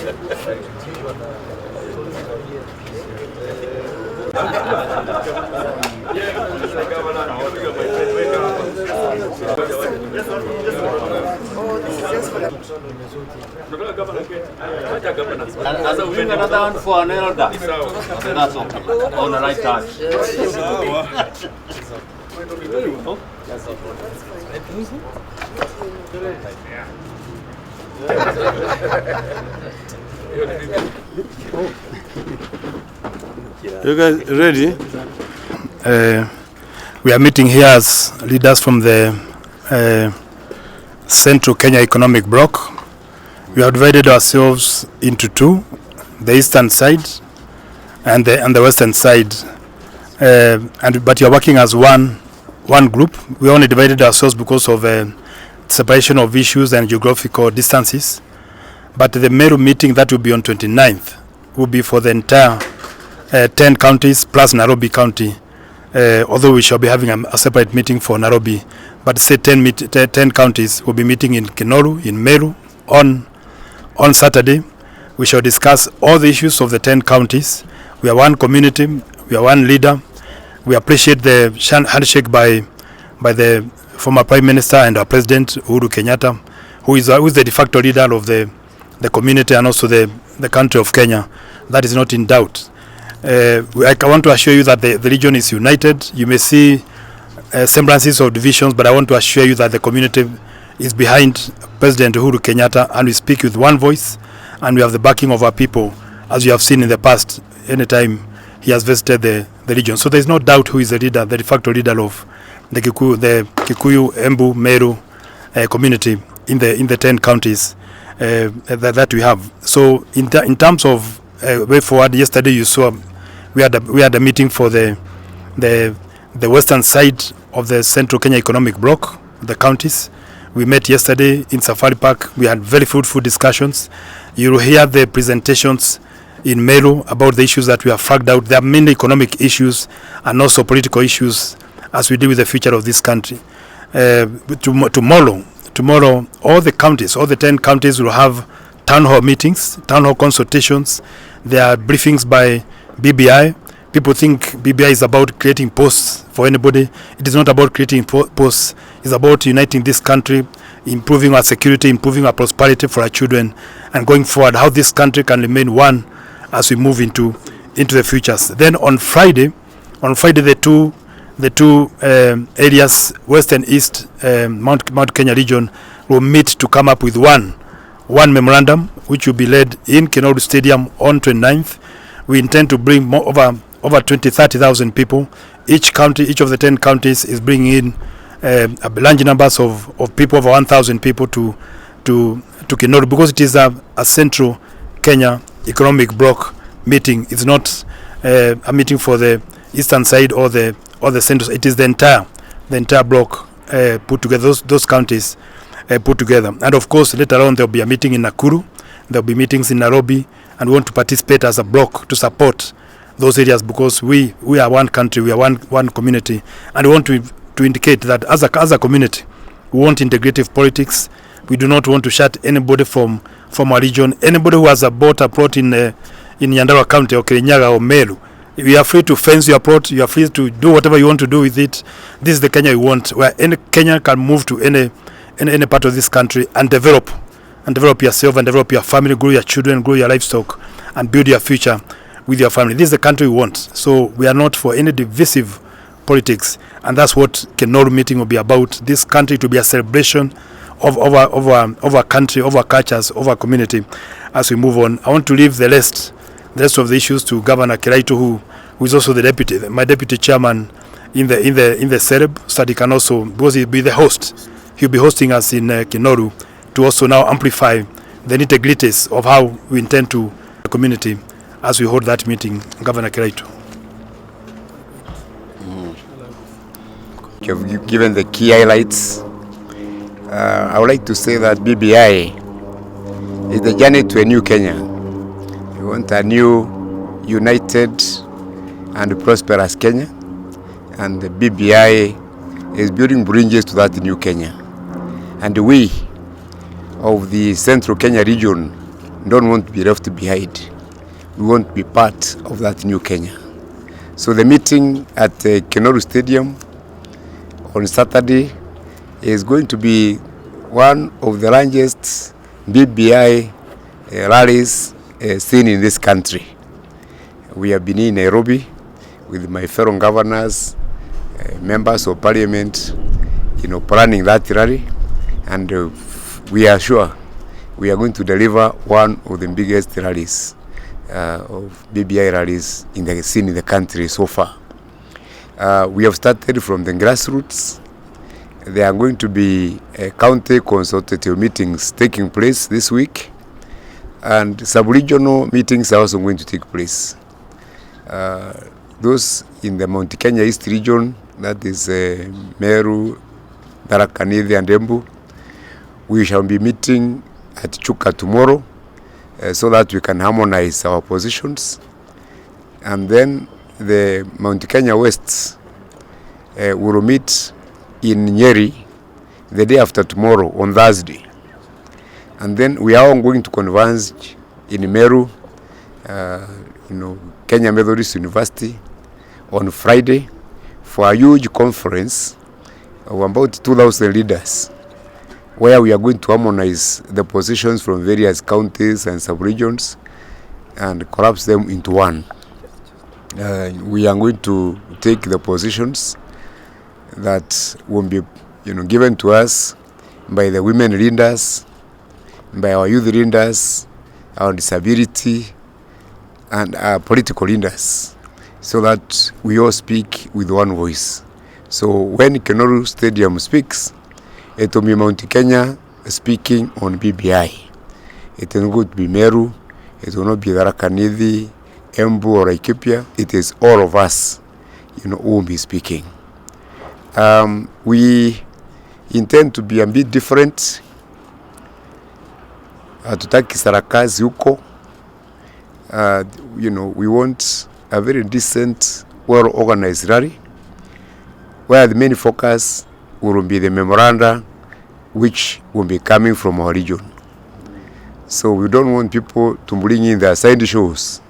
And we bring another one for an elder. That's okay. On the right touch. You guys ready? We are meeting here as leaders from the Central Kenya Economic Bloc. We have divided ourselves into two, the eastern side and the western side. But you are working as one group. We only divided ourselves because of separation of issues and geographical distances. But the Meru meeting that will be on 29th will be for the entire 10 counties plus Nairobi County. Although we shall be having a separate meeting for Nairobi, but say 10 counties will be meeting in Kinoru, in Meru, on Saturday. We shall discuss all the issues of the 10 counties. We are one community, we are one leader. We appreciate the handshake by the former Prime Minister and our President Uhuru Kenyatta, who is the de facto leader of the community and also the country of Kenya. That is not in doubt. I want to assure you that the region is united. You may see semblances of divisions, but I want to assure you that the community is behind President Uhuru Kenyatta, and we speak with one voice, and we have the backing of our people, as you have seen in the past, anytime he has visited the region. So there is no doubt who is the leader, the de facto leader of the Kikuyu, Embu, Meru community in the 10 counties that we have. So in terms of way forward, yesterday you saw we had a meeting for the western side of the Central Kenya Economic Bloc, the counties. We met yesterday in Safari Park. We had very fruitful discussions. You will hear the presentations in Meru about the issues that we have flagged out. There are many economic issues and also political issues as we deal with the future of this country. Tomorrow, all the counties, all the 10 counties will have town hall meetings, town hall consultations. There are briefings by BBI. People think BBI is about creating posts for anybody. It is not about creating posts. It's about uniting this country, improving our security, improving our prosperity for our children, and going forward, how this country can remain one as we move into the futures. Then on Friday, the two areas, west and east, Mount Kenya region, will meet to come up with one memorandum, which will be led in Kinoru Stadium on 29th. We intend to bring over 30,000 people. Each of the 10 counties is bringing in large numbers of people, over 1,000 people to Kinoru, because it is a Central Kenya Economic Bloc meeting. It's not a meeting for the eastern side or the central. It is the entire bloc put together. Those counties put together. And of course, later on there will be a meeting in Nakuru. There will be meetings in Nairobi, and we want to participate as a bloc to support those areas, because we are one country, we are one community, and we want to indicate that as a community, we want integrative politics. We do not want to shut anybody from our region. Anybody who has bought a plot in Nyandarua County or Kirinyaga or Meru, you are free to fence your plot. You are free to do whatever you want to do with it. This is the Kenya we want, where any Kenya can move to any part of this country and develop yourself and develop your family, grow your children, grow your livestock, and build your future with your family. This is the country we want. So we are not for any divisive politics, and that's what Kinoru meeting will be about. This country to be a celebration of our country, of our cultures, of our community as we move on. I want to leave the rest of the issues to Governor Kiraitu, who is also my deputy chairman in the CEREB, so that he can also, because he'll be the host. He'll be hosting us in Kinoru to also now amplify the nitty-gritties of how we intend to the community as we hold that meeting. Governor Kiraitu. You've given the key highlights. I would like to say that BBI is the journey to a new Kenya. We want a new, united and prosperous Kenya, and the BBI is building bridges to that new Kenya. And we of the Central Kenya region don't want to be left behind. We want to be part of that new Kenya. So the meeting at Kinoru Stadium on Saturday is going to be one of the largest BBI rallies seen in this country. We have been in Nairobi with my fellow governors, members of parliament, planning that rally, and we are sure we are going to deliver one of the biggest rallies of BBI rallies in the scene in the country so far. We have started from the grassroots. There are going to be county consultative meetings taking place this week, and sub-regional meetings are also going to take place. Those in the Mount Kenya East region, that is Meru, Tharaka Nithi and Embu, we shall be meeting at Chuka tomorrow so that we can harmonize our positions. And then the Mount Kenya West will meet in Nyeri the day after tomorrow on Thursday. And then we are all going to converge in Meru, Kenya Methodist University on Friday for a huge conference of about 2,000 leaders, where we are going to harmonize the positions from various counties and sub-regions and collapse them into one. We are going to take the positions that will be given to us by the women leaders, by our youth leaders, our disability, and our political leaders, so that we all speak with one voice. So when Kinoru Stadium speaks, it will be Mount Kenya speaking on BBI. It will not be Meru, it will not be Tharaka Nithi, Embu or Laikipia. It is all of us, who will be speaking. We intend to be a bit different. Hatutaki sarakazi huko. We want a very decent, well-organized rally, where the main focus will be the memoranda which will be coming from our region. So we don't want people to bring in their side shows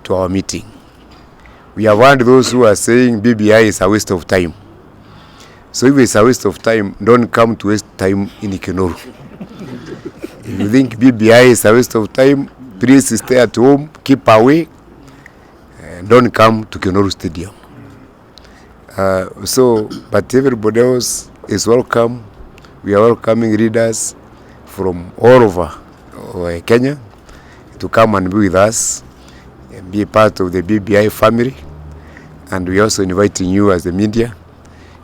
to our meeting. We have warned those who are saying BBI is a waste of time. So if it's a waste of time, don't come to waste time in Kinoru. If you think BBI is a waste of time, please stay at home, keep away, and don't come to Kinoru Stadium. But everybody else is welcome. We are welcoming leaders from all over Kenya to come and be with us and be part of the BBI family. And we are also inviting you as the media,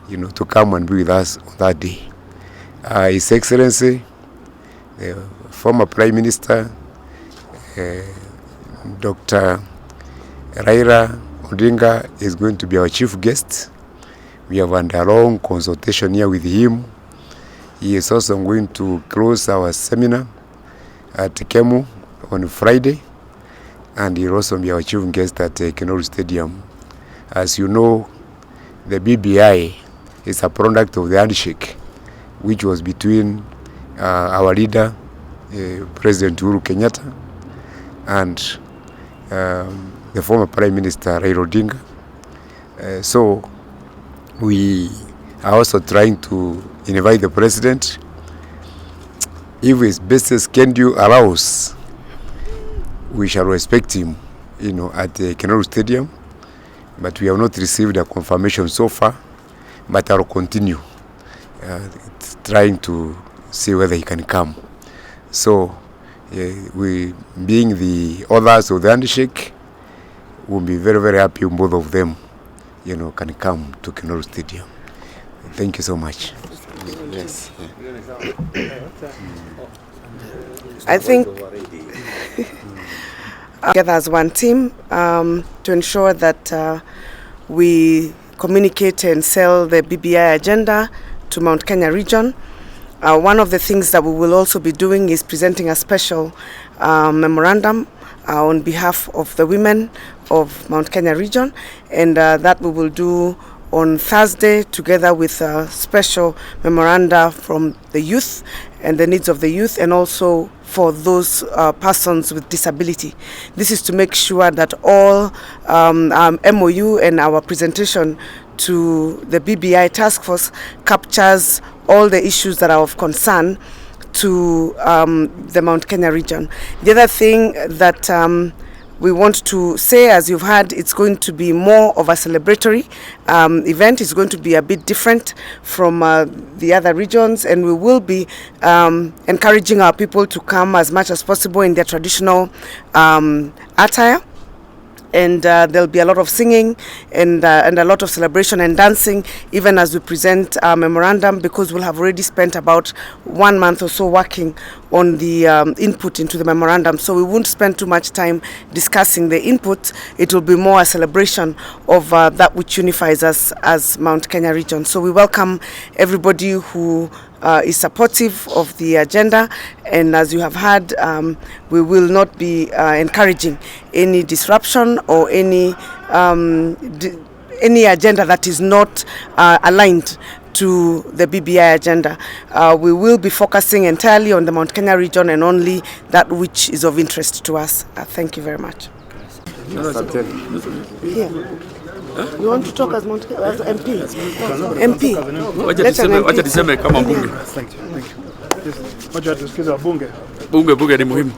to come and be with us on that day. His Excellency, the former Prime Minister, Dr. Raila Odinga is going to be our chief guest. We have had a long consultation here with him. He is also going to close our seminar at Kemu on Friday, and he will also be our chief guest at Kinoru Stadium. As you know, the BBI is a product of the handshake, which was between our leader, President Uhuru Kenyatta, and the former Prime Minister Raila Odinga. So we are also trying to invite the President. If his business schedule allows, we shall respect him, at the Kinoru Stadium. But we have not received a confirmation so far, but I will continue trying to see whether he can come. So we, being the authors of the handshake, will be very, very happy when both of them, can come to Kinoru Stadium. Thank you so much. Yes. I think together as one team to ensure that we communicate and sell the BBI agenda to Mount Kenya region. One of the things that we will also be doing is presenting a special memorandum on behalf of the women of Mount Kenya region, and that we will do on Thursday, together with special memoranda from the youth and the needs of the youth, and also for those persons with disability. This is to make sure that all MOU and our presentation to the BBI task force captures all the issues that are of concern to the Mount Kenya region. The other thing that we want to say, as you've heard, it's going to be more of a celebratory event. It's going to be a bit different from the other regions, and we will be encouraging our people to come as much as possible in their traditional attire. And there'll be a lot of singing and a lot of celebration and dancing, even as we present our memorandum, because we'll have already spent about 1 month or so working on the input into the memorandum. So we won't spend too much time discussing the input. It will be more a celebration of that which unifies us as Mount Kenya region. So we welcome everybody who is supportive of the agenda, and as you have heard, we will not be encouraging any disruption or any agenda that is not aligned to the BBI agenda. We will be focusing entirely on the Mount Kenya region and only that which is of interest to us. Thank you very much. Yeah. You want to talk as MP? MP. Wacha niseme kama mbunge. Thank you. Wacha tusikize wabunge. Bunge ni muhimu.